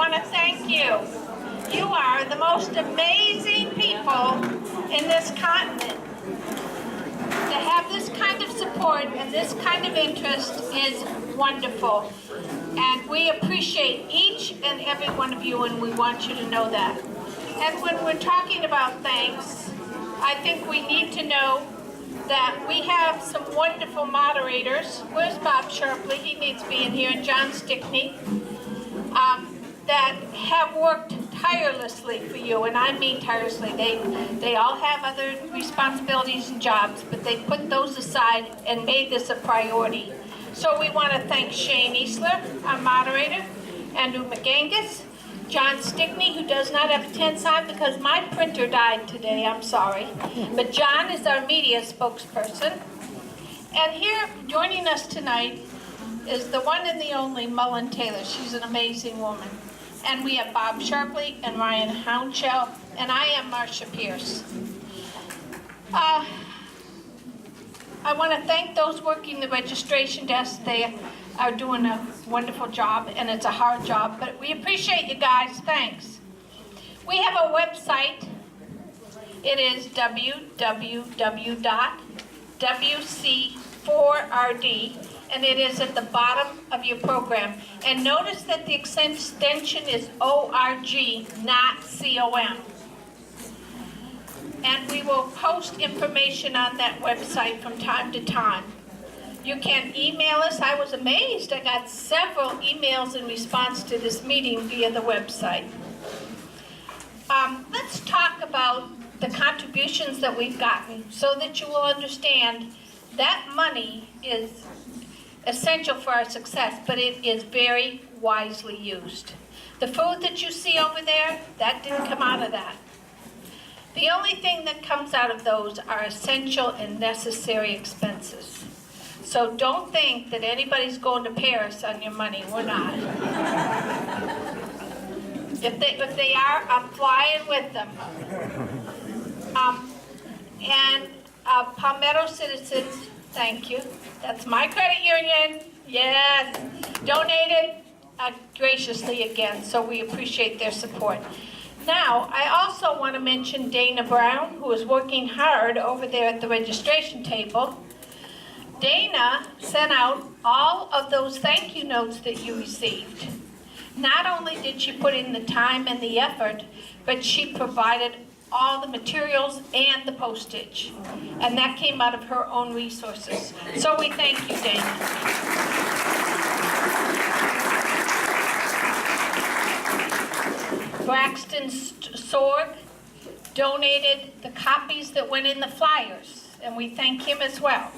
want to thank you. You are the most amazing people in this continent. To have this kind of support and this kind of interest is wonderful. And we appreciate each and every one of you, and we want you to know that. And when we're talking about thanks, I think we need to know that we have some wonderful moderators. Where's Bob Sharpley? He needs to be in here, and John Stickney, that have worked tirelessly for you, and I mean tirelessly. They all have other responsibilities and jobs, but they put those aside and made this a priority. So we want to thank Shane Easler, our moderator, Andrew McGangus, John Stickney, who does not have a 10 sign because my printer died today, I'm sorry. But John is our media spokesperson. And here, joining us tonight, is the one and the only Mullen Taylor. She's an amazing woman. And we have Bob Sharpley and Ryan Hounshell, and I am Marcia Pierce. I want to thank those working the registration desk. They are doing a wonderful job, and it's a hard job, but we appreciate you guys. Thanks. We have a website. It is www.wc4rd, and it is at the bottom of your program. And notice that the extension is ORG, not COM. And we will post information on that website from time to time. You can email us. I was amazed. I got several emails in response to this meeting via the website. Let's talk about the contributions that we've gotten so that you will understand that money is essential for our success, but it is very wisely used. The food that you see over there, that didn't come out of that. The only thing that comes out of those are essential and necessary expenses. So don't think that anybody's going to Paris on your money. We're not. If they are, I'm flying with them. Palmetto Citizens, thank you. That's my credit union. Yes, donated graciously again, so we appreciate their support. Now, I also want to mention Dana Brown, who is working hard over there at the registration table. Dana sent out all of those thank you notes that you received. Not only did she put in the time and the effort, but she provided all the materials and the postage. And that came out of her own resources. So we thank you, Dana. Braxton Sorg donated the copies that went in the flyers, and we thank him as well.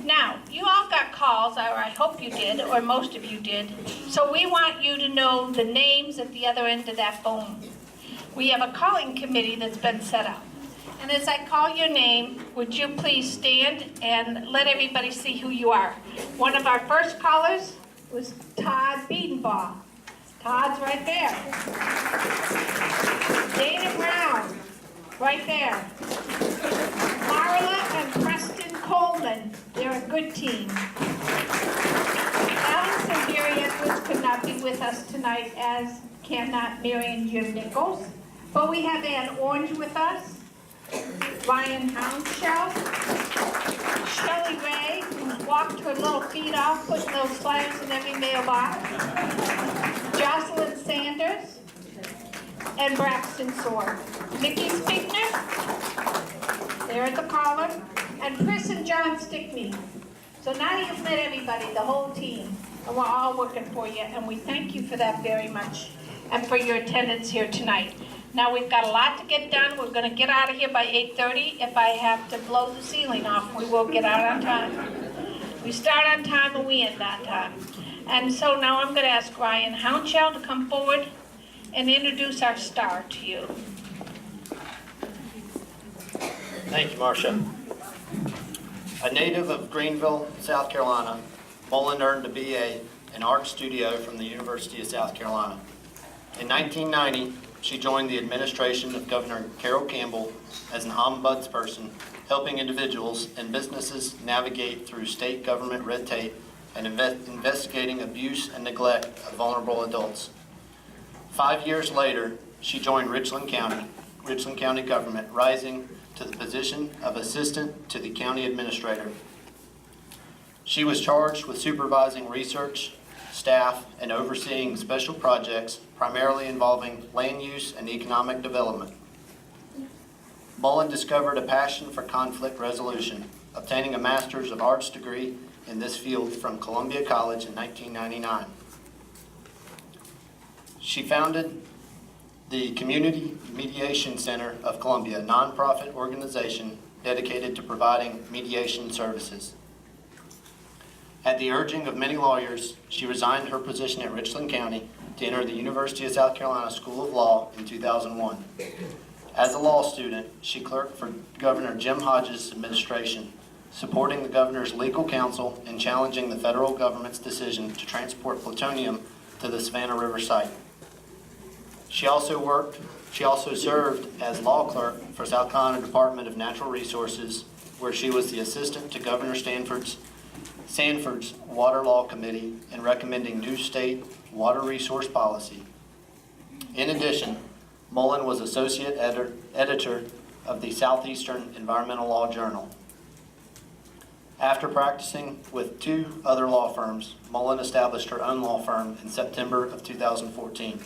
Now, you all got calls, or I hope you did, or most of you did, so we want you to know the names at the other end of that phone. We have a calling committee that's been set up. And as I call your name, would you please stand and let everybody see who you are? One of our first callers was Todd Biedenbaugh. Todd's right there. Dana Brown, right there. Marla and Preston Coleman, they're a good team. Alice and Mary Edwards could not be with us tonight, as cannot Mary and Jim Nichols. But we have Ann Orange with us, Ryan Hounshell, Shelley Ray, who walked her little feet off, putting those flyers in every mailbox, Jocelyn Sanders, and Braxton Sorg. Nikki Spiegner, there's the caller, and Chris and John Stickney. So now you've met everybody, the whole team, and we're all working for you, and we thank you for that very much, and for your attendance here tonight. Now we've got a lot to get done. We're going to get out of here by 8:30. If I have to blow the ceiling off, we will get out on time. We start on time and we end on time. And so now I'm going to ask Ryan Hounshell to come forward and introduce our star to you. Thank you, Marcia. A native of Greenville, South Carolina, Mullen earned a BA in art studio from the University of South Carolina. In 1990, she joined the administration of Governor Carroll Campbell as an ombudsperson, helping individuals and businesses navigate through state government red tape and investigating abuse and neglect of vulnerable adults. 5 years later, she joined Richland County government, rising to the position of assistant to the county administrator. She was charged with supervising research, staff, and overseeing special projects primarily involving land use and economic development. Mullen discovered a passion for conflict resolution, obtaining a Master's of Arts degree in this field from Columbia College in 1999. She founded the Community Mediation Center of Columbia, a nonprofit organization dedicated to providing mediation services. At the urging of many lawyers, she resigned her position at Richland County to enter the University of South Carolina School of Law in 2001. As a law student, she clerked for Governor Jim Hodges' administration, supporting the governor's legal counsel and challenging the federal government's decision to transport plutonium to the Savannah River site. She also served as law clerk for South Carolina Department of Natural Resources, where she was the assistant to Governor Sanford's Water Law Committee in recommending new state water resource policy. In addition, Mullen was associate editor of the Southeastern Environmental Law Journal. After practicing with 2 other law firms, Mullen established her own law firm in September of 2014.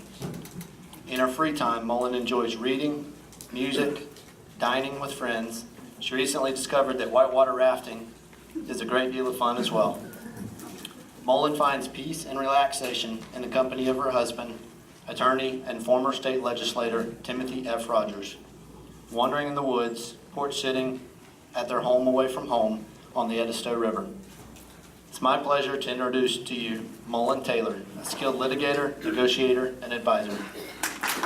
In her free time, Mullen enjoys reading, music, dining with friends. She recently discovered that whitewater rafting is a great deal of fun as well. Mullen finds peace and relaxation in the company of her husband, attorney and former state legislator Timothy F. Rogers, wandering in the woods, porch sitting at their home away from home on the Edisto River. It's my pleasure to introduce to you Mullen Taylor, a skilled litigator, negotiator, and advisor. I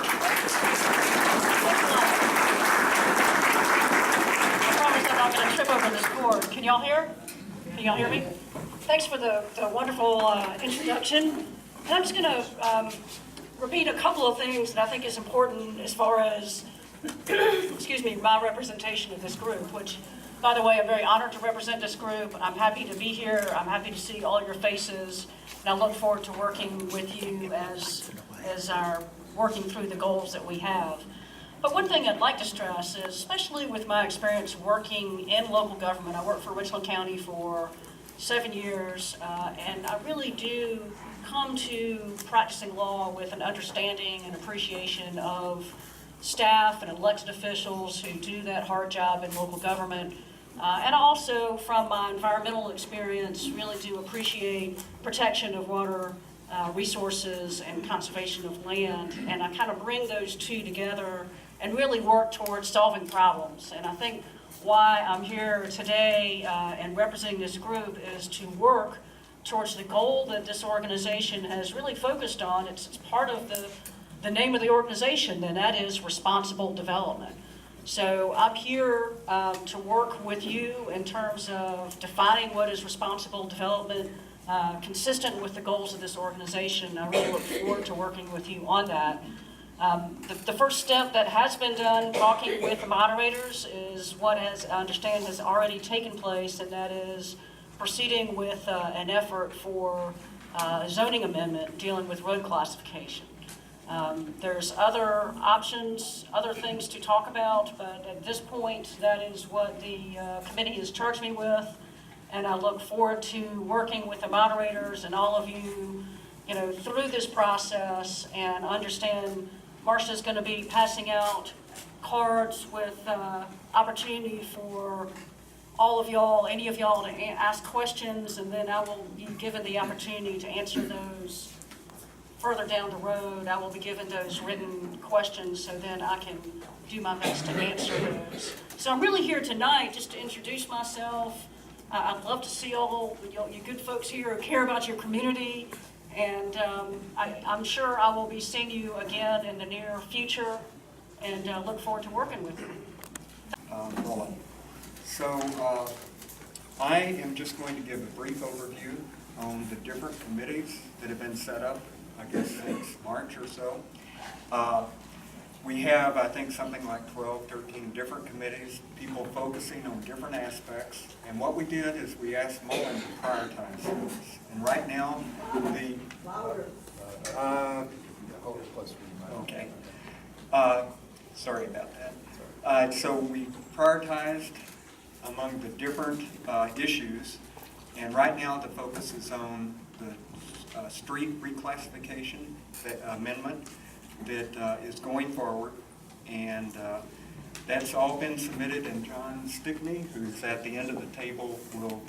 promise I'm not going to trip over this cord. Can y'all hear? Can y'all hear me? Thanks for the wonderful introduction. And I'm just going to repeat a couple of things that I think is important as far as, excuse me, my representation of this group, which, by the way, I'm very honored to represent this group. I'm happy to be here. I'm happy to see all your faces, and I look forward to working with you as our working through the goals that we have. But one thing I'd like to stress is, especially with my experience working in local government, I worked for Richland County for 7 years, and I really do come to practicing law with an understanding and appreciation of staff and elected officials who do that hard job in local government. And also from my environmental experience, really do appreciate protection of water resources and conservation of land. And I kind of bring those two together and really work towards solving problems. And I think why I'm here today and representing this group is to work towards the goal that this organization has really focused on. It's part of the name of the organization, and that is responsible development. So I'm here to work with you in terms of defining what is responsible development, consistent with the goals of this organization. I really look forward to working with you on that. The first step that has been done, talking with the moderators, is what, as I understand, has already taken place, and that is proceeding with an effort for a zoning amendment dealing with road classification. There's other options, other things to talk about, but at this point, that is what the committee has charged me with, and I look forward to working with the moderators and all of you, through this process, and understand Marcia's going to be passing out cards with opportunity for all of y'all, any of y'all, to ask questions, and then I will be given the opportunity to answer those further down the road. I will be given those written questions, so then I can do my best to answer those. So I'm really here tonight just to introduce myself. I'd love to see all you good folks here who care about your community, and I'm sure I will be seeing you again in the near future, and look forward to working with you. So I am just going to give a brief overview on the different committees that have been set up, I guess since March or so. We have, I think, something like 12, 13 different committees, people focusing on different aspects. And what we did is we asked Mullen to prioritize those. And right now, hold it close to you. Okay. Sorry about that. So we prioritized among the different issues, and right now the focus is on the street reclassification amendment that is going forward, and that's all been submitted, and John Stickney, who's at the end of the table, will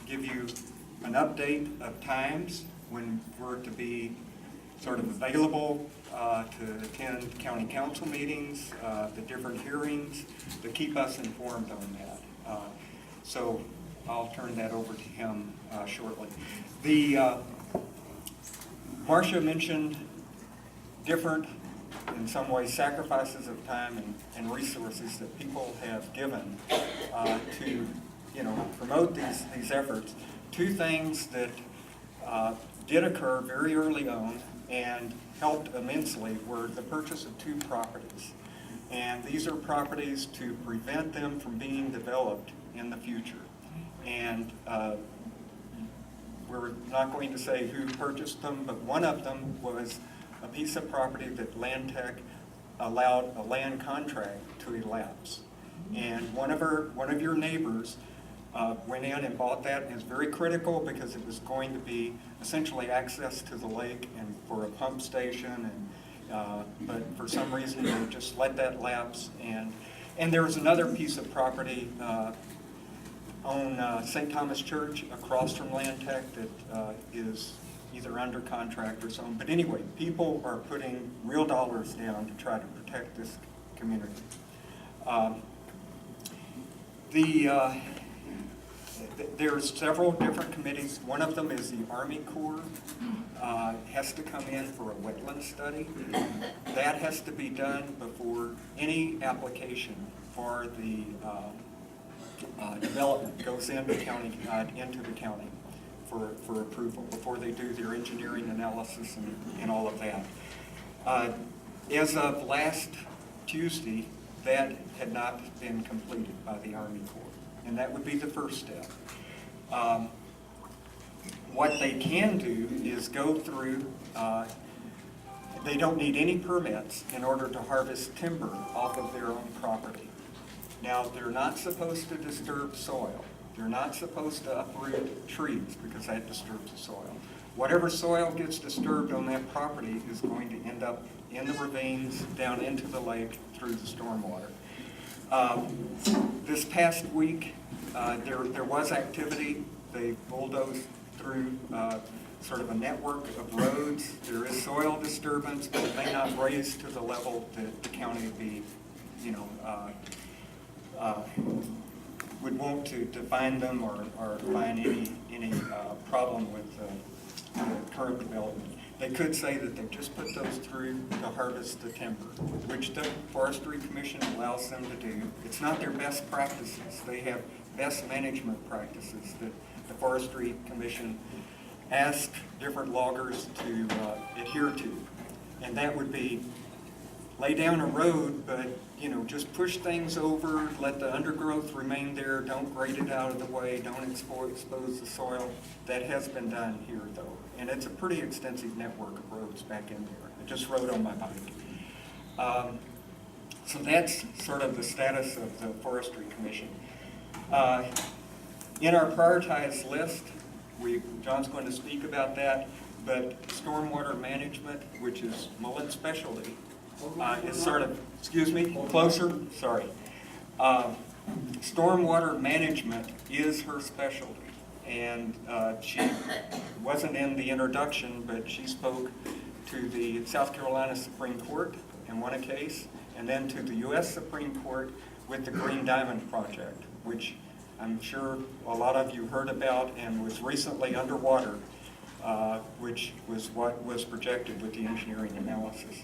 give you an update of times when we're to be sort of available to attend county council meetings, the different hearings, to keep us informed on that. So I'll turn that over to him shortly. Marcia mentioned different, in some ways, sacrifices of time and resources that people have given to, promote these efforts. Two things that did occur very early on and helped immensely were the purchase of 2 properties. And these are properties to prevent them from being developed in the future. And we're not going to say who purchased them, but one of them was a piece of property that Land Tech allowed a land contract to elapse. And one of your neighbors went in and bought that, and it's very critical because it was going to be essentially access to the lake and for a pump station, and but for some reason they just let that lapse. And there was another piece of property on St. Thomas Church across from Land Tech that is either under contract or something. But anyway, people are putting real dollars down to try to protect this community. There's several different committees. One of them is the Army Corps. Has to come in for a wetland study. That has to be done before any application for the development goes into the county for approval, before they do their engineering analysis and all of that. As of last Tuesday, that had not been completed by the Army Corps, and that would be the first step. What they can do is go through, they don't need any permits in order to harvest timber off of their own property. Now, they're not supposed to disturb soil. They're not supposed to uproot trees because that disturbs the soil. Whatever soil gets disturbed on that property is going to end up in the ravines, down into the lake, through the stormwater. This past week, there was activity. They bulldozed through sort of a network of roads. There is soil disturbance, but it may not raise to the level that the county would be, would want to find them or find any problem with the current development. They could say that they just put those through to harvest the timber, which the Forestry Commission allows them to do. It's not their best practices. They have best management practices that the Forestry Commission asks different loggers to adhere to. And that would be lay down a road, but just push things over, let the undergrowth remain there, don't grade it out of the way, don't expose the soil. That has been done here, though. And it's a pretty extensive network of roads back in there. I just rode on my bike. So that's sort of the status of the Forestry Commission. In our prioritized list, John's going to speak about that, but stormwater management, which is Mullen's specialty, is sort of, excuse me, closer, sorry. Stormwater management is her specialty, and she wasn't in the introduction, but she spoke to the South Carolina Supreme Court and won a case, and then to the U.S. Supreme Court with the Green Diamond Project, which I'm sure a lot of you heard about and was recently underwater, which was what was projected with the engineering analysis.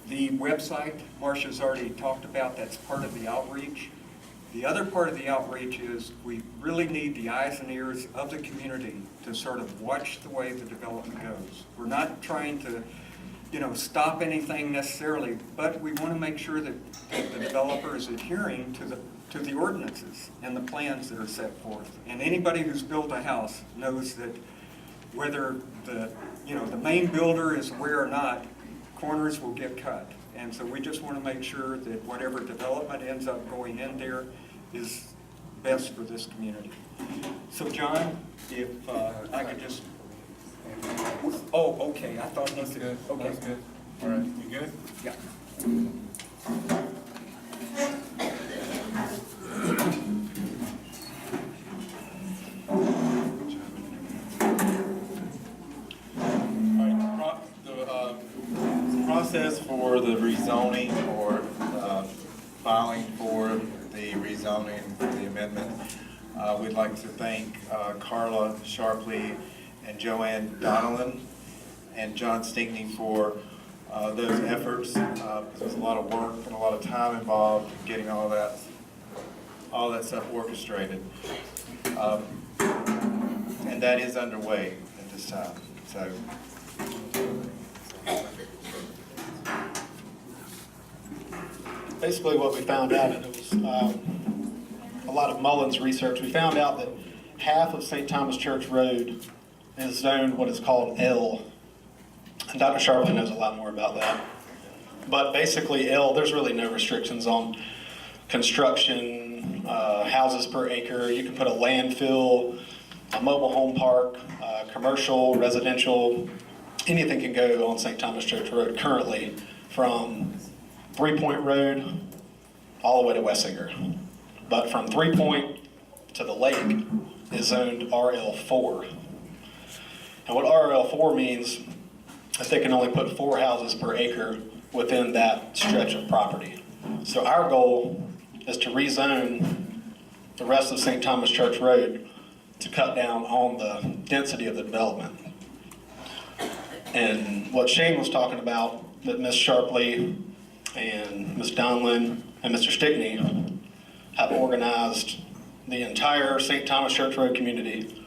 The website, Marcia's already talked about, that's part of the outreach. The other part of the outreach is we really need the eyes and ears of the community to sort of watch the way the development goes. We're not trying to, stop anything necessarily, but we want to make sure that the developer is adhering to the ordinances and the plans that are set forth. And anybody who's built a house knows that whether the you know, the main builder is aware or not, corners will get cut. And so we just want to make sure that whatever development ends up going in there is best for this community. So John, if I could just, oh, okay, I thought That's you good. Okay. That's good. All right, you good? Yeah. All right, the process for the rezoning or filing for the rezoning, for the amendment, we'd like to thank Carla Sharpley and Joanne Donnellan and John Stinkney for those efforts. There's a lot of work and a lot of time involved in getting all that stuff orchestrated. And that is underway at this time, so. Basically what we found out, and it was a lot of Mullins research, we found out that half of St. Thomas Church Road is zoned what is called L. And Dr. Sharpley knows a lot more about that. But basically L, there's really no restrictions on construction, houses per acre. You can put a landfill, a mobile home park, commercial, residential, anything can go on St. Thomas Church Road currently from 3 Point Road all the way to Wessinger. But from 3 Point to the lake is zoned RL4. And what RL4 means is they can only put 4 houses per acre within that stretch of property. So our goal is to rezone the rest of St. Thomas Church Road to cut down on the density of the development. And what Shane was talking about, that Ms. Sharpley and Ms. Donlin and Mr. Stickney have organized the entire St. Thomas Church Road community.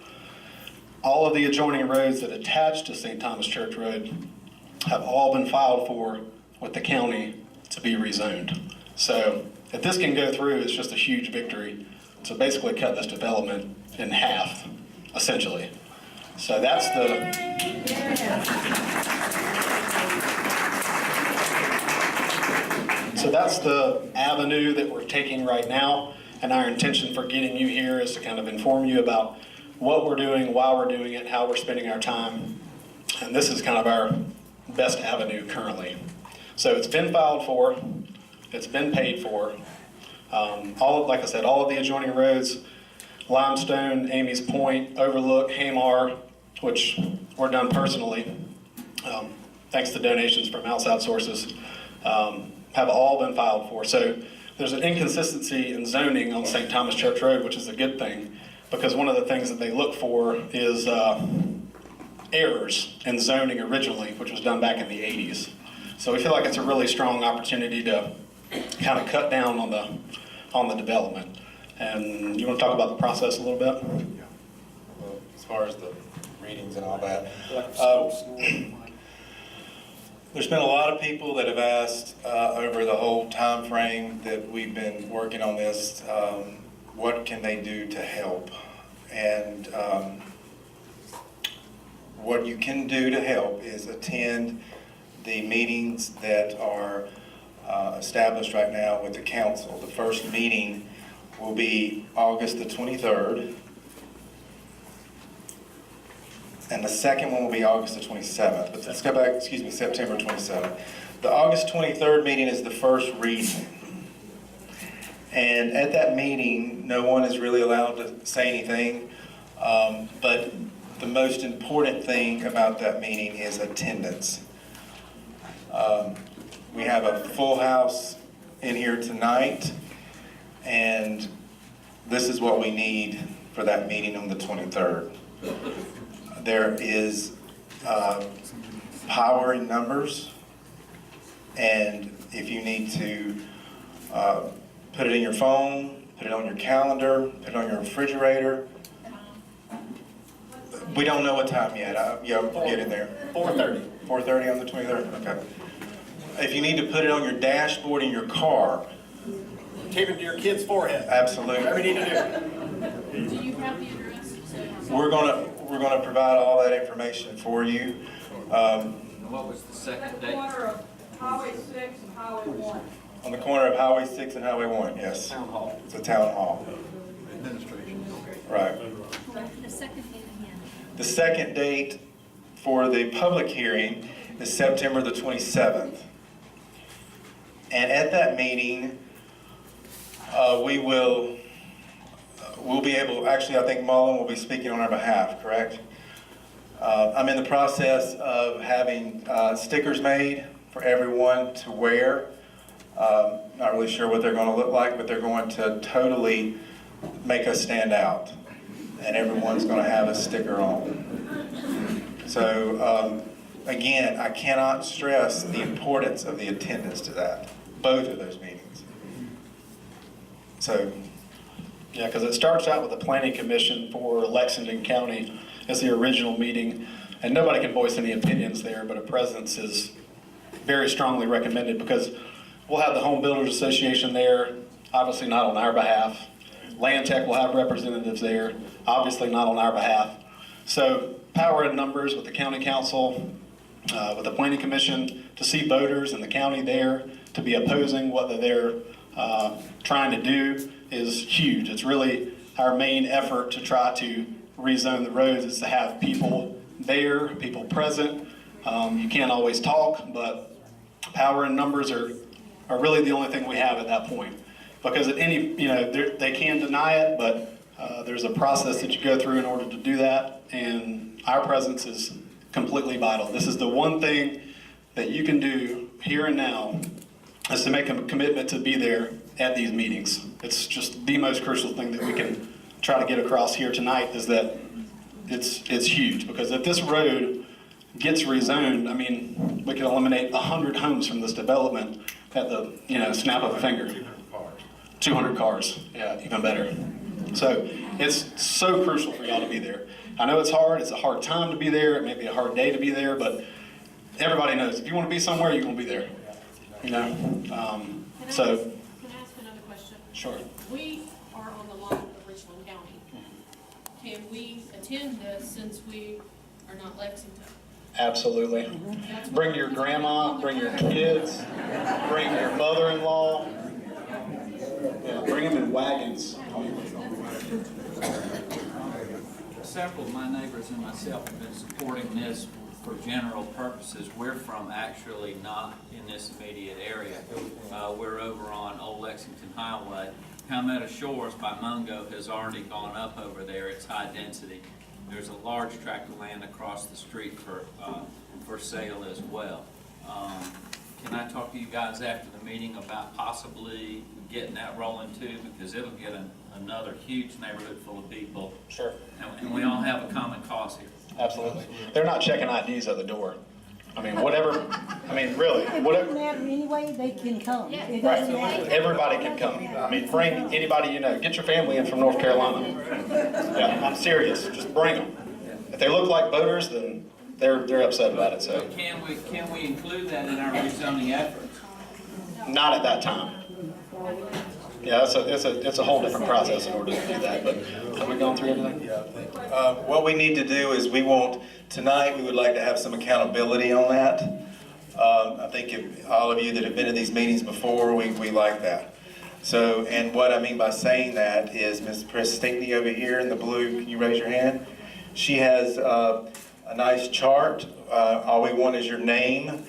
All of the adjoining roads that attach to St. Thomas Church Road have all been filed for with the county to be rezoned. So if this can go through, it's just a huge victory to basically cut this development in half, essentially. So that's the avenue that we're taking right now, and our intention for getting you here is to kind of inform you about what we're doing, why we're doing it, how we're spending our time, and this is kind of our best avenue currently. So it's been filed for, it's been paid for. Like I said, all of the adjoining roads, Limestone, Amy's Point, Overlook, Hamar, which were done personally, thanks to donations from outside sources, have all been filed for. So there's an inconsistency in zoning on St. Thomas Church Road, which is a good thing, because one of the things that they look for is errors in zoning originally, which was done back in the 80s. So we feel like it's a really strong opportunity to kind of cut down on the development. And you want to talk about the process a little bit? Yeah. Well, as far as the readings and all that. There's been a lot of people that have asked over the whole time frame that we've been working on this, what can they do to help? And what you can do to help is attend the meetings that are established right now with the council. The first meeting will be August the 23rd. And the second one will be August the 27th. But let's go back, September 27th. The August 23rd meeting is the first reading. And at that meeting, no one is really allowed to say anything. But the most important thing about that meeting is attendance. We have a full house in here tonight, and this is what we need for that meeting on the 23rd. There is power in numbers, and if you need to put it in your phone, put it on your calendar, put it on your refrigerator. We don't know what time yet. We'll get in there. 4:30. 4:30 on the 23rd? Okay. If you need to put it on your dashboard in your car. Tape it to your kid's forehead. Absolutely. Whatever you need to do. Do you have the address? We're gonna provide all that information for you. What was the second date? Corner of Highway 6 and Highway 1. On the corner of Highway 6 and Highway 1, yes. Town Hall. It's a town hall. Administration. Right. The second date again. The second date for the public hearing is September the 27th. And at that meeting, we'll be able, actually I think Mullen will be speaking on our behalf, correct? I'm in the process of having stickers made for everyone to wear. Not really sure what they're going to look like, but they're going to totally make us stand out. And everyone's going to have a sticker on. So again, I cannot stress the importance of the attendance to that, both of those meetings. So, Yeah, because it starts out with the planning commission for Lexington County as the original meeting, and nobody can voice any opinions there, but a presence is very strongly recommended because we'll have the Home Builders Association there, obviously not on our behalf. Land Tech will have representatives there, obviously not on our behalf. So power in numbers with the county council, with the planning commission, to see voters in the county there, to be opposing what they're trying to do is huge. It's really our main effort to try to rezone the roads is to have people there, people present. You can't always talk, but power and numbers are really the only thing we have at that point. Because at any, they can deny it, but there's a process that you go through in order to do that, and our presence is completely vital. This is the one thing that you can do here and now is to make a commitment to be there at these meetings. It's just the most crucial thing that we can try to get across here tonight is that it's huge, because if this road gets rezoned, I mean, we could eliminate 100 homes from this development at the snap of a finger. 200 cars, yeah, even better. So it's so crucial for y'all to be there. I know it's hard, it's a hard time to be there, it may be a hard day to be there, but everybody knows if you want to be somewhere, you're going to be there. Can I ask another question? Sure. We are on the line of Richland County. Can we attend this since we are not Lexington? Absolutely. Bring your grandma, bring your kids, bring your mother-in-law. Yeah, bring them in wagons. Several of my neighbors and myself have been supporting this for general purposes. We're from actually not in this immediate area. We're over on Old Lexington Highway. Palmetto Shores by Mungo has already gone up over there. It's high density. There's a large tract of land across the street for sale as well. Can I talk to you guys after the meeting about possibly getting that rolling too? Because it'll get another huge neighborhood full of people. Sure. And we all have a common cause here. Absolutely. They're not checking IDs at the door. I mean, whatever, I mean, really, It whatever. doesn't matter anyway, they can come. It Right. doesn't matter. Everybody can come. I mean, bring anybody you know. Get your family in from North Carolina. Yeah, I'm serious. Just bring them. If they look like voters, then they're upset about it. So But can we include that in our rezoning efforts? not at that time. Yeah, it's a whole different process in order to do that. But have we gone through everything? Yeah, I think. What we need to do is tonight we would like to have some accountability on that. I think if all of you that have been in these meetings before, we like that. So, and what I mean by saying that is Ms. Chris Stinkney over here in the blue, can you raise your hand? She has a nice chart. All we want is your name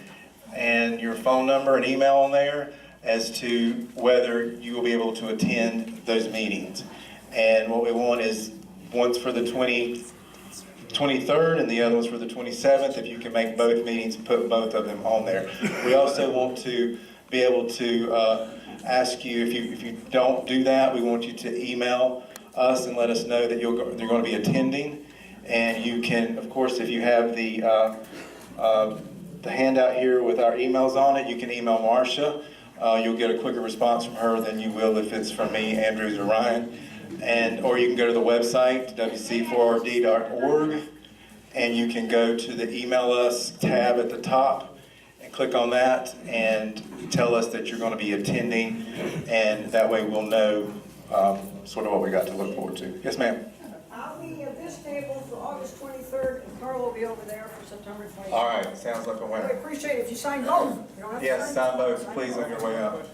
and your phone number and email on there as to whether you will be able to attend those meetings. And what we want is one's for the 23rd and the other one's for the 27th. If you can make both meetings, put both of them on there. We also want to be able to ask you, if you don't do that, we want you to email us and let us know that you're going to be attending. And you can, of course, if you have the handout here with our emails on it, you can email Marcia. You'll get a quicker response from her than you will if it's from me, Andrews, or Ryan. Or you can go to the website, wc4rd.org, and you can go to the Email Us tab at the top and click on that and tell us that you're going to be attending, and that way we'll know sort of what we got to look forward to. Yes, ma'am. I'll be this table for August 23rd, and Carl will be over there for September 23rd. All right, sounds like a I winner. appreciate it if you sign both. You don't have to Yes, sign both, please, on your way out.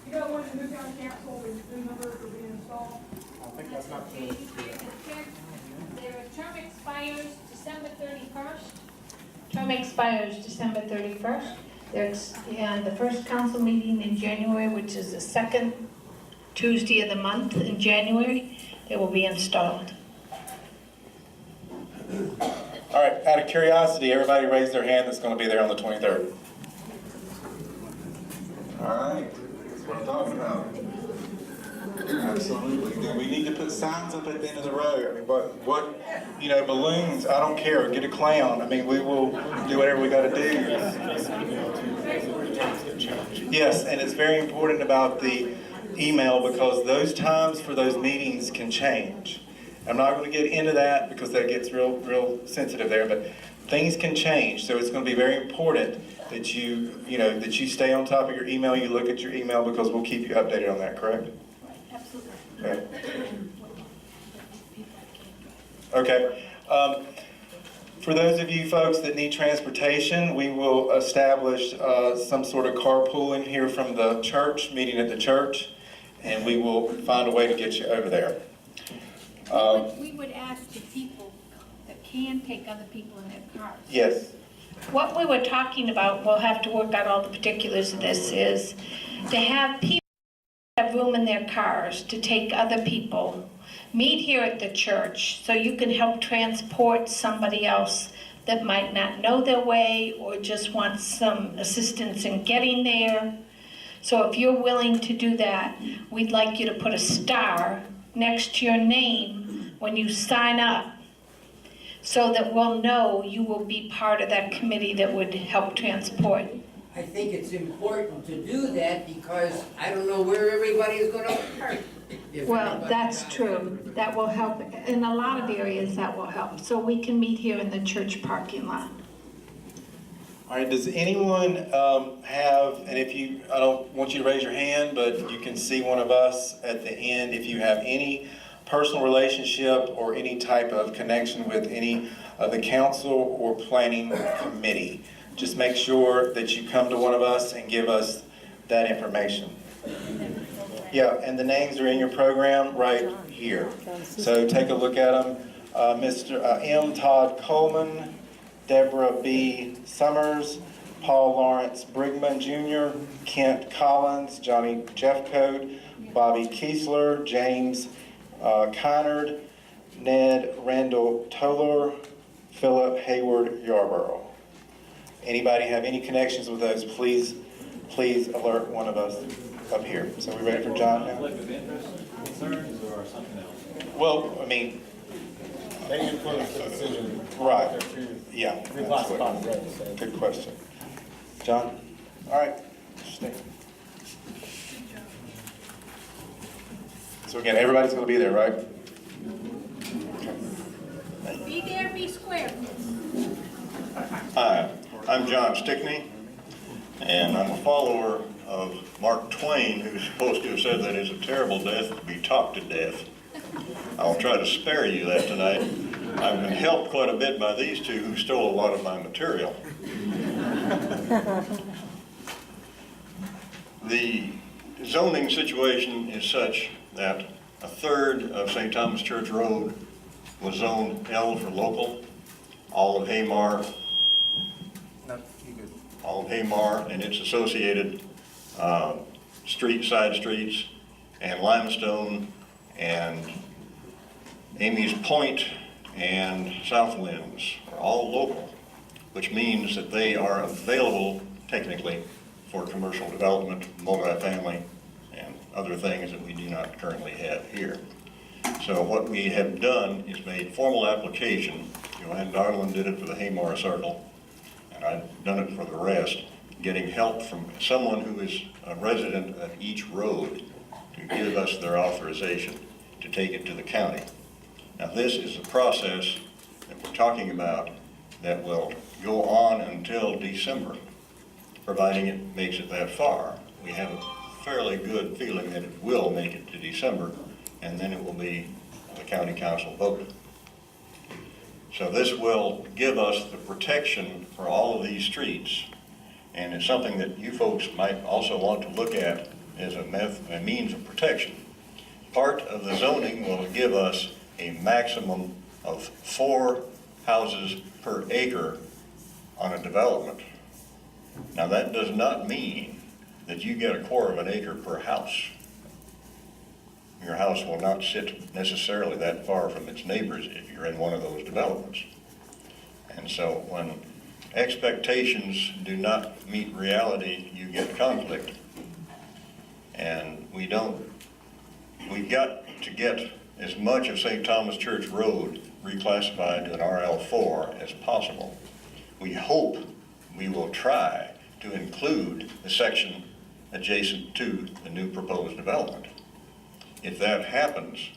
You got one in Newtown Council, the new number for being installed. I think that's not true. Their term expires December 31st. Term expires December 31st. And the first council meeting in January, which is the second Tuesday of the month in January, they will be installed. All right, out of curiosity, everybody raise their hand that's going to be there on the 23rd. All right, that's what I'm talking about. Absolutely. Do we need to put signs up at the end of the road? I mean, what, you know, balloons, I don't care, get a clown. I mean, we will do whatever we got to do. Yes, and it's very important about the email because those times for those meetings can change. I'm not going to get into that because that gets real sensitive there, but things can change. So it's going to be very important that that you stay on top of your email, you look at your email because we'll keep you updated on that, correct? Absolutely. Okay. For those of you folks that need transportation, we will establish some sort of carpooling here from the church, meeting at the church, and we will find a way to get you over there. We would ask the people that can take other people in their cars. Yes. What we were talking about, we'll have to work out all the particulars of this, is to have people have room in their cars to take other people. Meet here at the church so you can help transport somebody else that might not know their way or just wants some assistance in getting there. So if you're willing to do that, we'd like you to put a star next to your name when you sign up so that we'll know you will be part of that committee that would help transport. I think it's important to do that because I don't know where everybody is going to park. Well, that's true. That will help. In a lot of areas, that will help. So we can meet here in the church parking lot. All right, does anyone have, and I don't want you to raise your hand, but you can see one of us at the end if you have any personal relationship or any type of connection with any of the council or planning committee. Just make sure that you come to one of us and give us that information. Yeah, and the names are in your program right here. So take a look at them. Mr. M. Todd Coleman, Deborah B. Summers, Paul Lawrence Brigman Jr., Kent Collins, Johnny Jeffcoat, Bobby Kiesler, James Kynard, Ned Randall Toller, Philip Hayward Yarborough. Anybody have any connections with those, please alert one of us up here. So we ready for John now? Conflict of interest, concerns, or something else? Well, I mean, They influence the decision. right, yeah. Reclassify the road, so. Good question. John? All right. Stay. So again, everybody's going to be there, right? Be there, be square. Hi, I'm John Stickney, and I'm a follower of Mark Twain, who's supposed to have said that it's a terrible death to be talked to death. I'll try to spare you that tonight. I've been helped quite a bit by these two who stole a lot of my material. The zoning situation is such that a third of St. Thomas Church Road was zoned L for local. All of Haymar, and its associated side streets, and Limestone, and Amy's Point, and Southwinds are all local, which means that they are available technically for commercial development, multifamily, and other things that we do not currently have here. So what we have done is made formal application. Joanne Darlin did it for the Haymar Circle, and I've done it for the rest, getting help from someone who is a resident of each road to give us their authorization to take it to the county. Now this is a process that we're talking about that will go on until December, providing it makes it that far. We have a fairly good feeling that it will make it to December, and then it will be the county council voted. So this will give us the protection for all of these streets, and it's something that you folks might also want to look at as a means of protection. Part of the zoning will give us a maximum of 4 houses per acre on a development. Now that does not mean that you get 1/4 of an acre per house. Your house will not sit necessarily that far from its neighbors if you're in one of those developments. And so when expectations do not meet reality, you get conflict. And we've got to get as much of St. Thomas Church Road reclassified to an RL4 as possible. We hope we will try to include the section adjacent to the new proposed development. If that happens,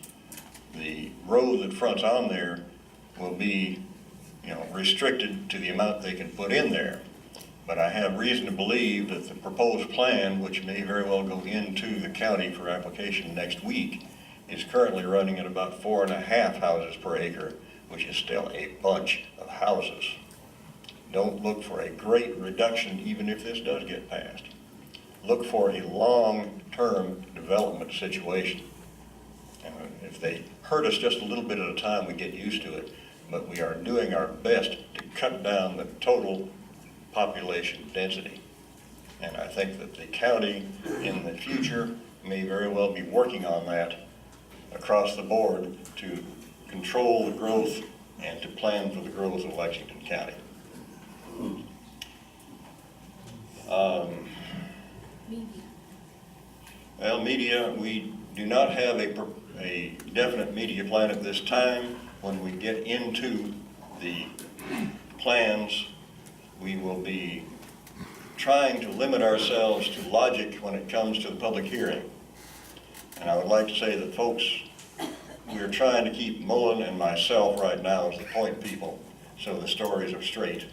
the road that fronts on there will be, restricted to the amount they can put in there. But I have reason to believe that the proposed plan, which may very well go into the county for application next week, is currently running at about 4.5 houses per acre, which is still a bunch of houses. Don't look for a great reduction even if this does get passed. Look for a long-term development situation. And if they hurt us just a little bit at a time, we get used to it. But we are doing our best to cut down the total population density. And I think that the county in the future may very well be working on that across the board to control the growth and to plan for the growth of Lexington County. Well, media, we do not have a definite media plan at this time. When we get into the plans, we will be trying to limit ourselves to logic when it comes to the public hearing. And I would like to say that folks, we're trying to keep Mullen and myself right now as the point people, so the stories are straight.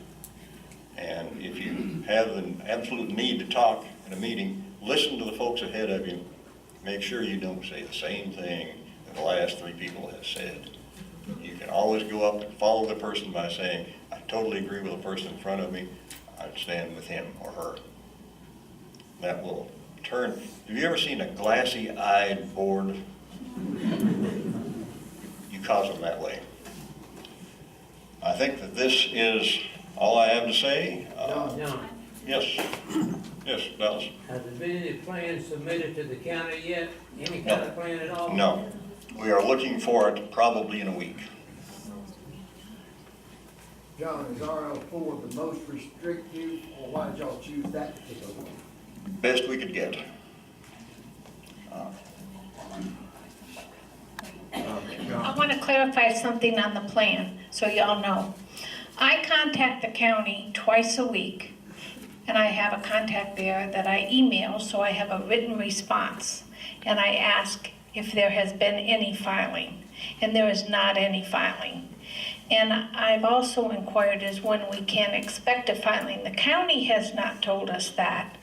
And if you have an absolute need to talk in a meeting, listen to the folks ahead of you. Make sure you don't say the same thing that the last 3 people have said. You can always go up and follow the person by saying, I totally agree with the person in front of me. I'd stand with him or her. That will turn. Have you ever seen a glassy-eyed board? You cause them that way. I think that this is all I have to say. John, Yes. Yes, Dallas? has there been any plans submitted to the county yet? Any kind of plan at all? No. We are looking for it probably in a week. John, is RL4 the most restrictive, or why did y'all choose that particular one? Best we could get. I want to clarify something on the plan, so y'all know. I contact the county twice a week, and I have a contact there that I email, so I have a written response. And I ask if there has been any filing, and there is not any filing. And I've also inquired as when we can expect a filing. The county has not told us that,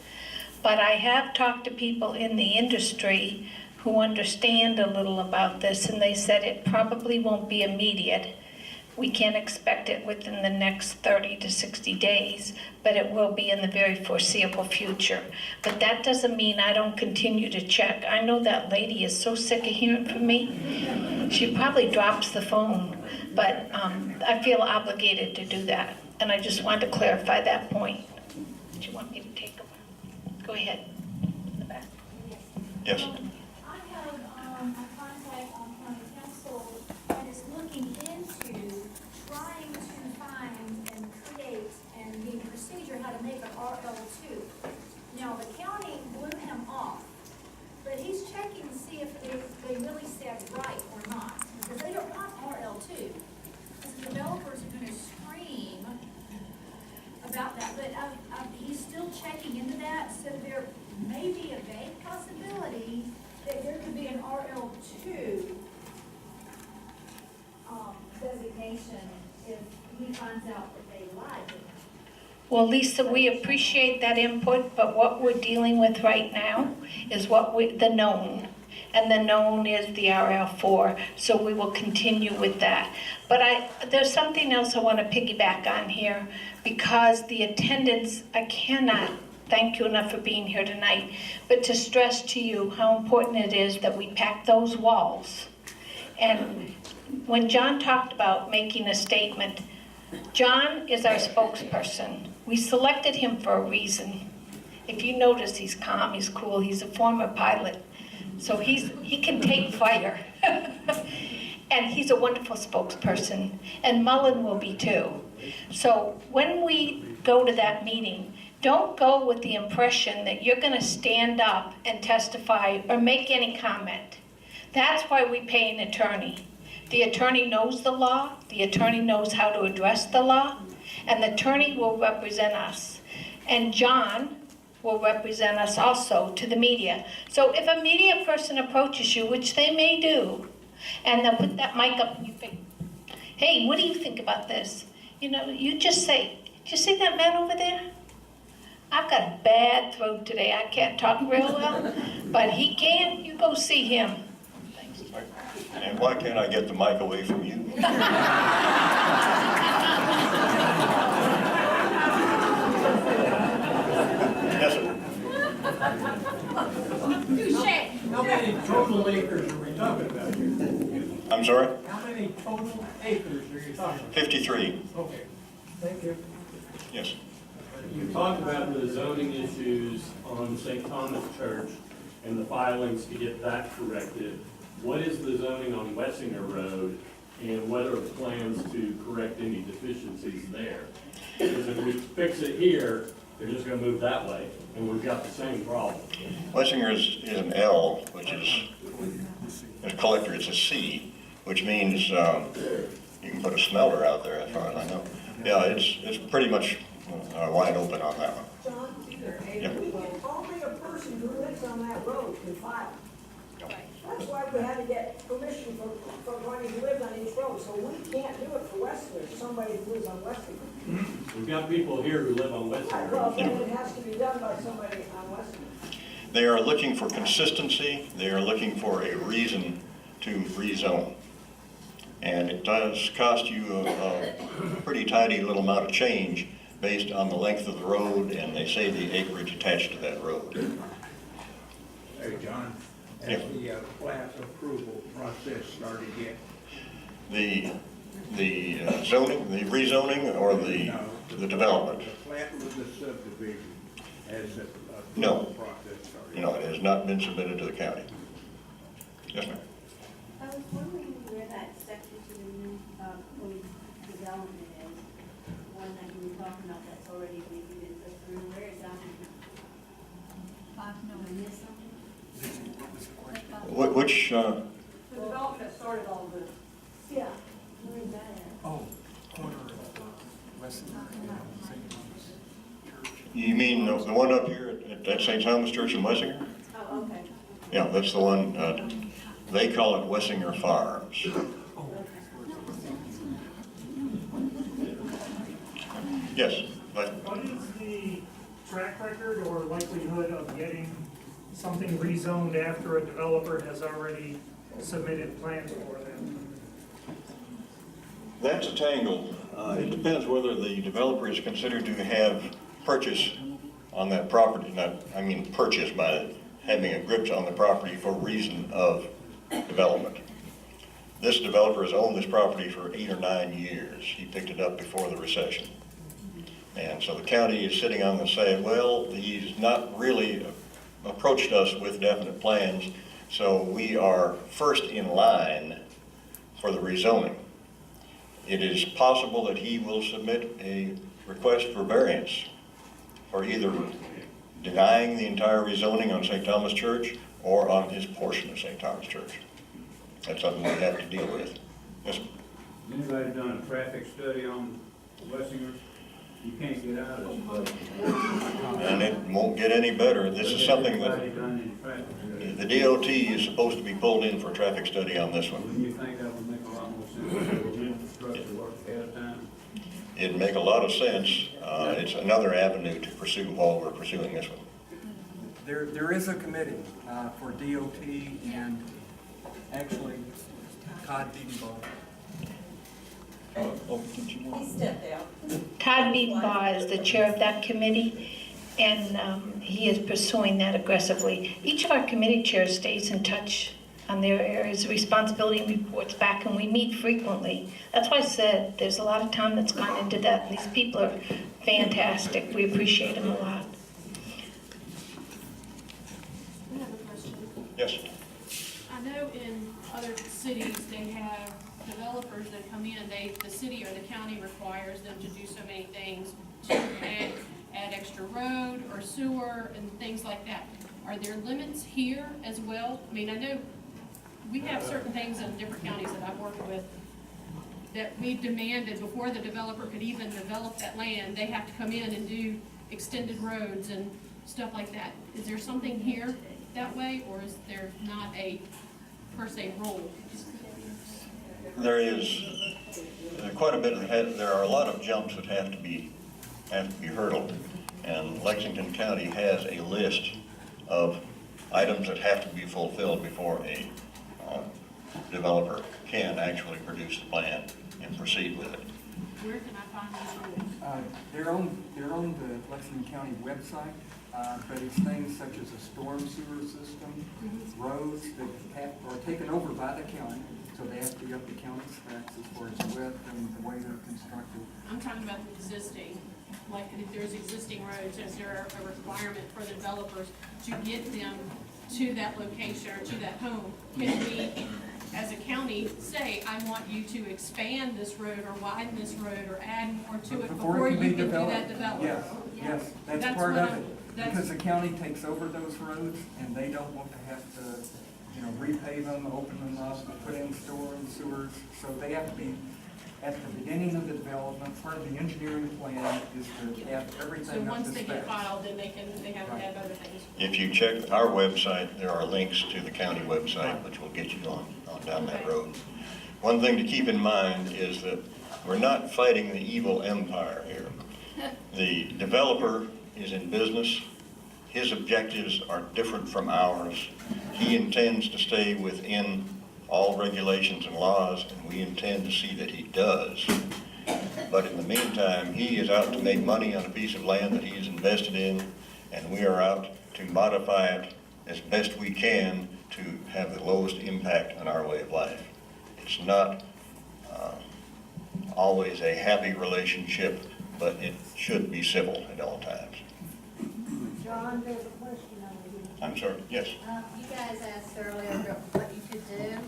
but I have talked to people in the industry who understand a little about this, and they said it probably won't be immediate. We can't expect it within the next 30 to 60 days, but it will be in the very foreseeable future. But that doesn't mean I don't continue to check. I know that lady is so sick of hearing from me. She probably drops the phone, but I feel obligated to do that. And I just wanted to clarify that point. Do you want me to take over? Go ahead. In the back. Yes. I have a contact on county council that is looking into trying to find and create and the procedure how to make an RL2. Now, the county blew him off, but he's checking to see if they really said right or not, because they don't want RL2. Because the developers are going to scream about that, but he's still checking into that, so there may be a vague possibility that there could be an RL2 designation if he finds out that they lied. Well, Lisa, we appreciate that input, but what we're dealing with right now is the known. and the known is the RL4, so we will continue with that. But there's something else I want to piggyback on here, because the attendance, I cannot thank you enough for being here tonight, but to stress to you how important it is that we pack those walls. And when John talked about making a statement, John is our spokesperson. We selected him for a reason. If you notice, he's calm, he's cool, he's a former pilot. So he can take fire. And he's a wonderful spokesperson. And Mullen will be too. So when we go to that meeting, don't go with the impression that you're going to stand up and testify or make any comment. That's why we pay an attorney. The attorney knows the law, the attorney knows how to address the law, and the attorney will represent us. And John will represent us also to the media. So if a media person approaches you, which they may do, and they'll put that mic up and you think, hey, what do you think about this? You know, you just say, did you see that man over there? I've got a bad throat today. I can't talk real well, but he can. You go see him. Thanks. And why can't I get the mic away from you? Yes, sir. How many total acres are we talking about here? I'm sorry? How many total acres are you talking about? 53. Okay, thank you. Yes. You talked about the zoning issues on St. Thomas Church and the filings to get that corrected. What is the zoning on Wessinger Road, and what are the plans to correct any deficiencies there? Because if we fix it here, they're just gonna move that way, and we've got the same problem. Wessinger is an L, which is, as a collector, it's a C, which means you can put a smelter out there, as far as I know. Yeah, it's pretty much wide open on that one. John, Yep. only a person who lives on that road can file. That's why we had to get permission for somebody who lives on each road, so we can't do it for Wessinger, somebody who lives on Wessinger. We've got people here who live on Wessinger. Well, then it has to be done by somebody on Wessinger. They are looking for consistency. They are looking for a reason to rezone. And it does cost you a pretty tidy little amount of change based on the length of the road, and they say the acreage attached to that road. Hey, John, Yeah. has the plat approval process started yet? The zoning, the rezoning, or the development? The plat with the subdivision, has the No. approval process started? No, it has not been submitted to the county. Yes, ma'am. I was wondering where that section to the new development is, one that you were talking about that's already maybe been put through, where is that? No. Did I miss something? Which, The development started all this. Yeah. Where is that at? Oh, corner of Wessinger and St. Thomas Church. you mean the one up here at St. Thomas Church in Wessinger? Oh, okay. Yeah, that's the one, they call it Wessinger Farms. Yes, but What is the track record or likelihood of getting something rezoned after a developer has already submitted plans for them? that's a tangle. It depends whether the developer is considered to have purchase on that property, I mean purchase by having a grip on the property for reason of development. This developer has owned this property for 8 or 9 years. He picked it up before the recession. And so the county is sitting on the side, well, he's not really approached us with definite plans, so we are first in line for the rezoning. It is possible that he will submit a request for variance for either denying the entire rezoning on St. Thomas Church or on his portion of St. Thomas Church. That's something we have to deal with. Yes, Anybody done a traffic study on Wessinger? You can't get out of this place. and it won't get any better. This is something Anybody that done any traffic study? the DOT is supposed to be pulled in for a traffic study on this one. Wouldn't you think that would make a lot more sense for the infrastructure work ahead of time? It'd make a lot of sense. It's another avenue to pursue while we're pursuing this one. There is a committee for DOT and actually Todd Diedenbaugh. He stepped out. Todd Biedenbaugh is the chair of that committee, and he is pursuing that aggressively. Each of our committee chairs stays in touch on their areas of responsibility and reports back, and we meet frequently. That's why I said there's a lot of time that's gone into that. These people are fantastic. We appreciate them a lot. I have a question. Yes. I know in other cities, they have developers that come in, the city or the county requires them to do so many things to add extra road or sewer and things like that. Are there limits here as well? I mean, I know we have certain things in different counties that I've worked with that we demanded before the developer could even develop that land, they have to come in and do extended roads and stuff like that. Is there something here that way, or is there not a per se rule? There is quite a bit, there are a lot of jumps that have to be hurdled, and Lexington County has a list of items that have to be fulfilled before a developer can actually produce the plan and proceed with it. Where can I find these rules? They're on the Lexington County website, but it's things such as a storm sewer system, roads that are taken over by the county, so they have to be up to county specs as far as width and the way they're constructed. I'm talking about the existing, like if there's existing roads, is there a requirement for the developers to get them to that location or to that home? Can we, as a county, say, I want you to expand this road or widen this road or add more to it before you can do that development? Yes, that's part of it. Because the county takes over those roads and they don't want to have to, repave them, open them up, put in storm sewers. So they have to be at the beginning of the development. Part of the engineering plan is to have everything So up to once they get specs. filed, then they have to have other things. If you check our website, there are links to the county website, which will get you on down that road. One thing to keep in mind is that we're not fighting the evil empire here. The developer is in business. His objectives are different from ours. He intends to stay within all regulations and laws, and we intend to see that he does. But in the meantime, he is out to make money on a piece of land that he is invested in, and we are out to modify it as best we can to have the lowest impact on our way of life. It's not always a happy relationship, but it should be civil at all times. John, there's a question over here. I'm sorry, yes. You guys asked earlier what you could do.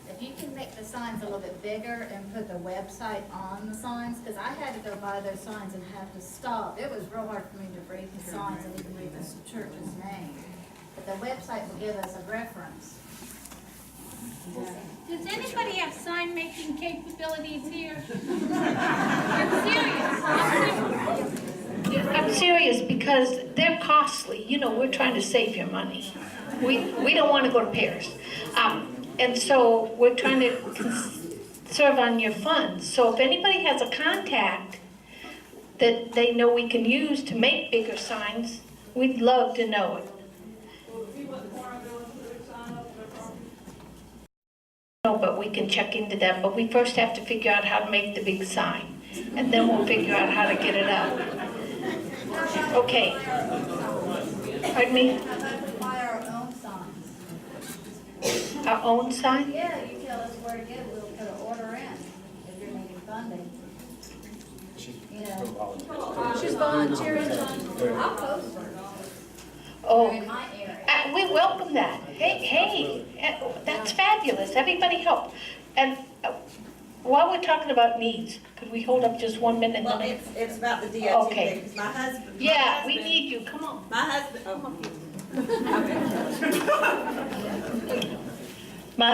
If you can make the signs a little bit bigger and put the website on the signs, because I had to go by those signs and have to stop. It was real hard for me to read the signs and even read the church's name. But the website will give us a reference. Does anybody have sign making capabilities here? I'm serious. I'm serious because they're costly. We're trying to save your money. We don't want to go to Paris. And so we're trying to conserve on your funds. So if anybody has a contact that they know we can use to make bigger signs, we'd love to know it. No, but we can check into that. But we first have to figure out how to make the big sign. And then we'll figure out how to get it up. Okay. Pardon me? Buy our own signs. Our own sign? Yeah, you tell us where to get it, we'll put an order in if you're needing funding. She's volunteering. I'll post her. Oh, In my area. we welcome that. Hey, that's fabulous. Everybody help. And while we're talking about needs, could we hold up just 1 minute? Well, it's about the DOT Okay. thing, 'cause my husband. Yeah, we need you. Come on. My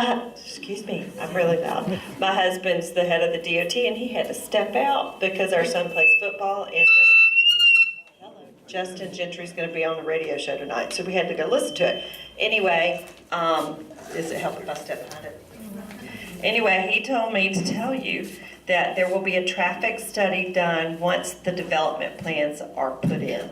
husband, Excuse me, I'm really loud. My husband's the head of the DOT and he had to step out because our son plays football and Justin Gentry's going to be on the radio show tonight, so we had to go listen to it. Anyway, does it help if I step behind it? Anyway, he told me to tell you that there will be a traffic study done once the development plans are put in.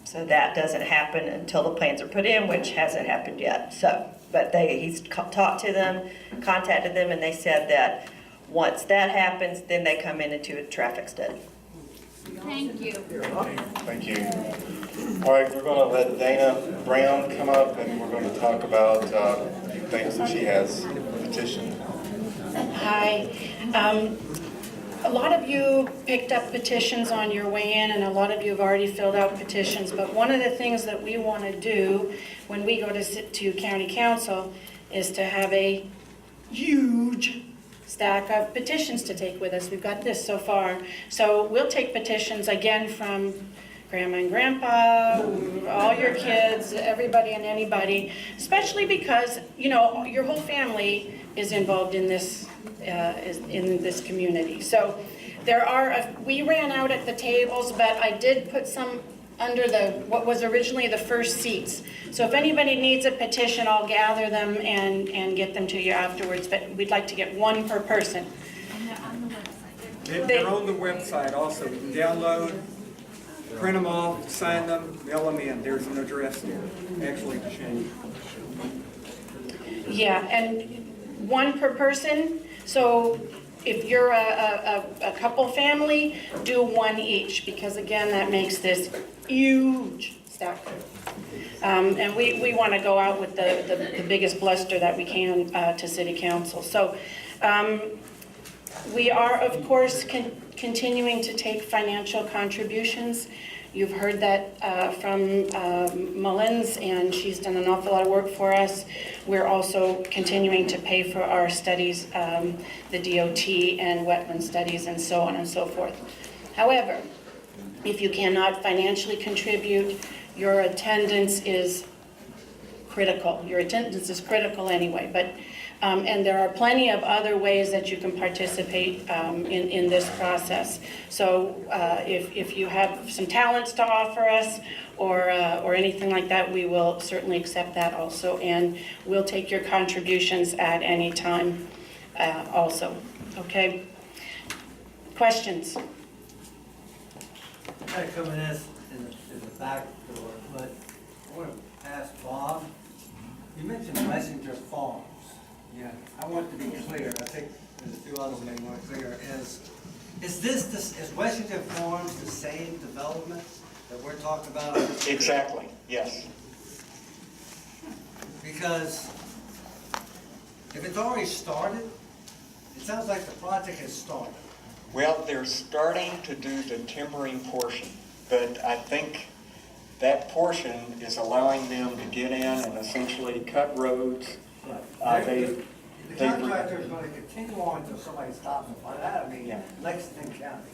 So that doesn't happen until the plans are put in, which hasn't happened yet. So, but he's talked to them, contacted them, and they said that once that happens, then they come in into a traffic study. Thank you. Thank you. All right, we're going to let Dana Brown come up, and we're going to talk about things that she has petitioned. Hi. A lot of you picked up petitions on your way in, and a lot of you have already filled out petitions, but one of the things that we want to do when we go to county council is to have a huge stack of petitions to take with us. We've got this so far. So we'll take petitions again from grandma and grandpa, all your kids, everybody and anybody, especially because, you know, your whole family is involved in this community. So there are, we ran out at the tables, but I did put some under what was originally the first seats. So if anybody needs a petition, I'll gather them and get them to you afterwards, but we'd like to get one per person. They're on the website also. You can download, print them off, sign them, mail them in. There's an address there, actually to change. Yeah, and one per person. So if you're a couple family, do one each, because again, that makes this huge stack. And we want to go out with the biggest bluster that we can to city council. So we are, of course, continuing to take financial contributions. You've heard that from Mullins, and she's done an awful lot of work for us. We're also continuing to pay for our studies, the DOT and wetland studies and so on and so forth. However, if you cannot financially contribute, your attendance is critical. Your attendance is critical anyway, but and there are plenty of other ways that you can participate in this process. So if you have some talents to offer us or anything like that, we will certainly accept that also, and we'll take your contributions at any time also. Okay? Questions? I come in this in the back door, but I want to ask Bob. You mentioned Wessinger Farms. Yeah, I want to be clear. I think there's a few others may want to clear. Is Wessinger Farms the same development that we're talking about? Exactly, yes. Because if it's already started, it sounds like the project has started. Well, they're starting to do the timbering portion, but I think that portion is allowing them to get in and essentially cut roads. The contractor is going to continue on until somebody stops and finds out. I mean, Lexington County.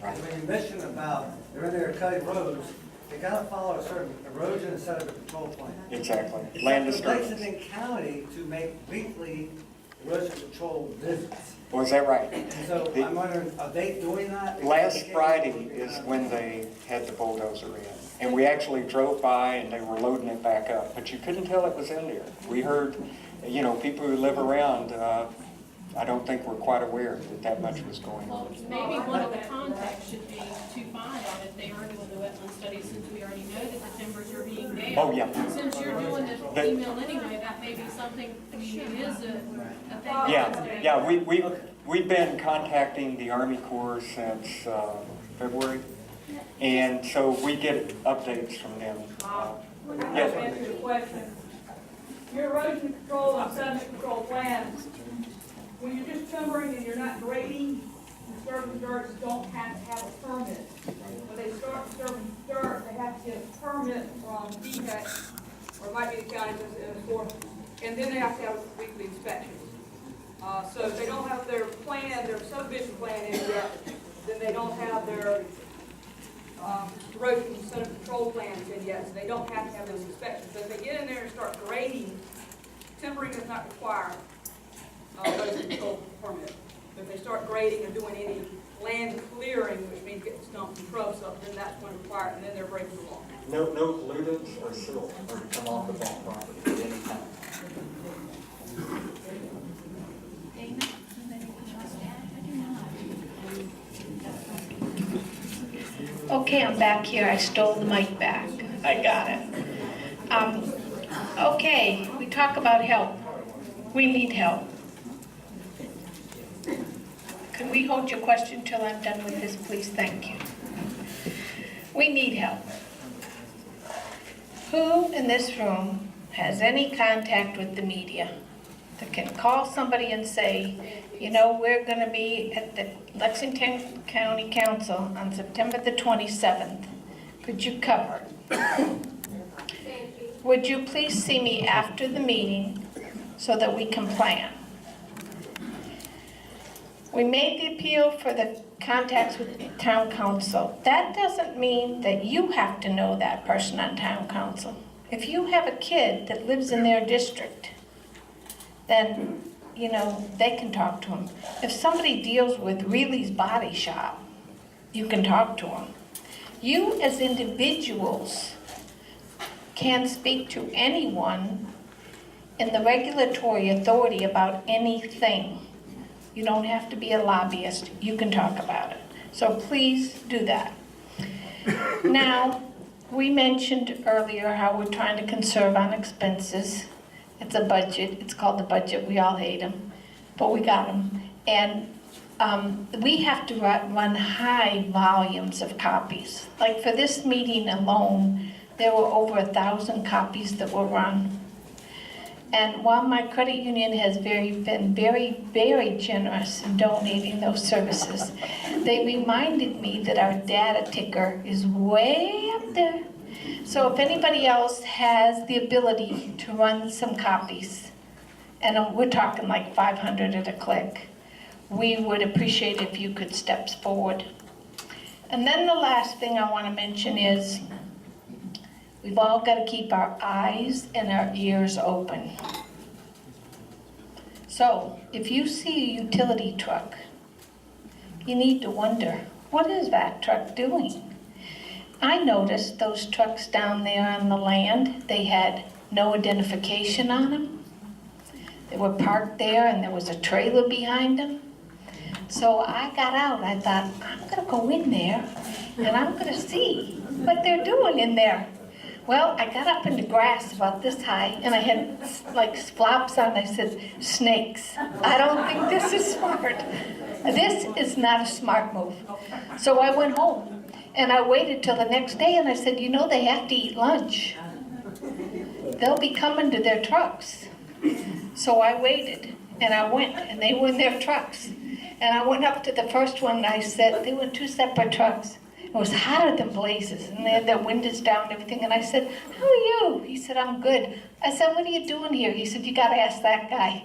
Right. When you mentioned about they're in there cutting roads, they got to follow a certain erosion and set up a control plan. Exactly. It's Land up to disturbance. Lexington County to make weekly erosion control visits. Was that right? And so I'm wondering, are they doing that? Last Friday is when they had the bulldozer in. And we actually drove by and they were loading it back up, but you couldn't tell it was in there. We heard, you know, people who live around, I don't think were quite aware that much was going on. Maybe one of the contacts should be to find out if they are doing the wetland studies, since we already know that the timbers are being down. Oh, yeah. Since you're doing the email anyway, that may be something, I mean, it is a thing that's doing. Yeah, we've been contacting the Army Corps since February, and so we get updates from them. Yes, to answer your question. Your erosion control and sediment control plans, when you're just timbering and you're not grading, disturbing dirt, you don't have to have a permit. When they start disturbing dirt, they have to get a permit from DHEC, or it might be the county enforcement, and then they have to have weekly inspections. So if they don't have their plan, their subdivision plan in yet, then they don't have their erosion and sediment control plans in yet, so they don't have to have those inspections. So if they get in there and start grading, timbering is not required. Erosion control permit. But if they start grading or doing any land clearing, which means getting stumps and shrubs up, then that's when required, and then they're breaking the law. No pollutants or silt are to come off of that property at any time. Okay, I'm back here. I stole the mic back. I got it. Okay, we talk about help. We need help. Could we hold your question till I'm done with this, please? Thank you. We need help. Who in this room has any contact with the media that can call somebody and say, you know, we're going to be at the Lexington County Council on September the 27th. Could you cover it? Would you please see me after the meeting so that we can plan? We made the appeal for the contacts with the town council. That doesn't mean that you have to know that person on town council. If you have a kid that lives in their district, then, you know, they can talk to him. If somebody deals with Reilly's Body Shop, you can talk to them. You as individuals can speak to anyone in the regulatory authority about anything. You don't have to be a lobbyist. You can talk about it. So please do that. Now, we mentioned earlier how we're trying to conserve on expenses. It's a budget. It's called the budget. We all hate them, but we got them. And we have to run high volumes of copies. Like for this meeting alone, there were over 1,000 copies that were run. And while my credit union has been very, very generous in donating those services, they reminded me that our data ticker is way up there. So if anybody else has the ability to run some copies, and we're talking like 500 at a click, we would appreciate if you could step forward. And then the last thing I want to mention is we've all got to keep our eyes and our ears open. So if you see a utility truck, you need to wonder, what is that truck doing? I noticed those trucks down there on the land, they had no identification on them. They were parked there and there was a trailer behind them. So I got out, I thought, I'm gonna go in there and I'm gonna see what they're doing in there. Well, I got up in the grass about this high and I had like splops on. I said, snakes. I don't think this is smart. This is not a smart move. So I went home and I waited till the next day and I said, you know, they have to eat lunch. They'll be coming to their trucks. So I waited and I went and they were in their trucks. And I went up to the first one and I said, they were in 2 separate trucks. It was hotter than blazes and they had their windows down and everything. And I said, how are you? He said, I'm good. I said, what are you doing here? He said, you gotta ask that guy.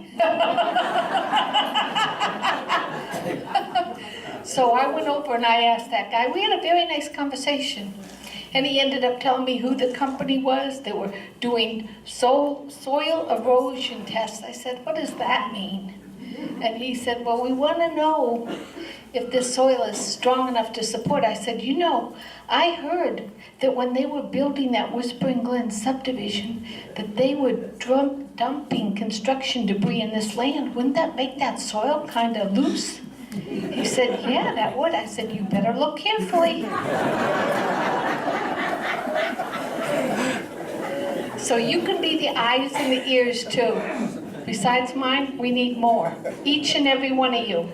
So I went over and I asked that guy. We had a very nice conversation. And he ended up telling me who the company was. They were doing soil erosion tests. I said, what does that mean? And he said, well, we want to know if this soil is strong enough to support. I said, you know, I heard that when they were building that Whispering Glen subdivision, that they were dumping construction debris in this land. Wouldn't that make that soil kind of loose? He said, yeah, that would. I said, you better look carefully. So you can be the eyes and the ears too. Besides mine, we need more. Each and every one of you.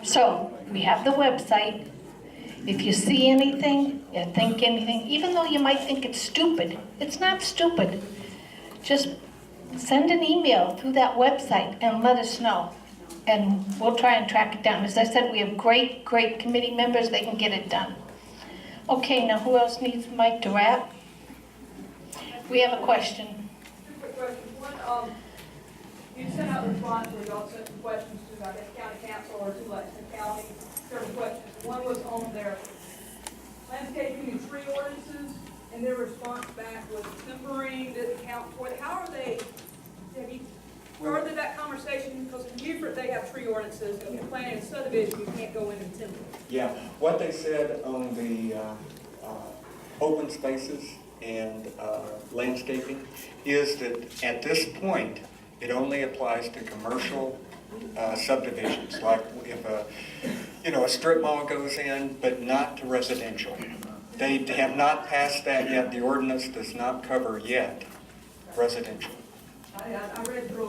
So we have the website. If you see anything, you think anything, even though you might think it's stupid, it's not stupid. Just send an email through that website and let us know. And we'll try and track it down. As I said, we have great, great committee members. They can get it done. Okay, now who else needs the mic to wrap? We have a question. 2 quick questions. One, you sent out a response where y'all sent some questions to, I guess, county council or to Lexington County. Several questions. One was on their landscaping and tree ordinances, and their response back was timbering didn't count toward. How are they? Have you started that conversation? Because in Beaufort they have tree ordinances, and you're planning a subdivision, you can't go in and timber. Yeah, what they said on the open spaces and landscaping is that at this point, it only applies to commercial subdivisions, like if a strip mall goes in, but not to residential. They have not passed that yet. The ordinance does not cover yet residential. I read through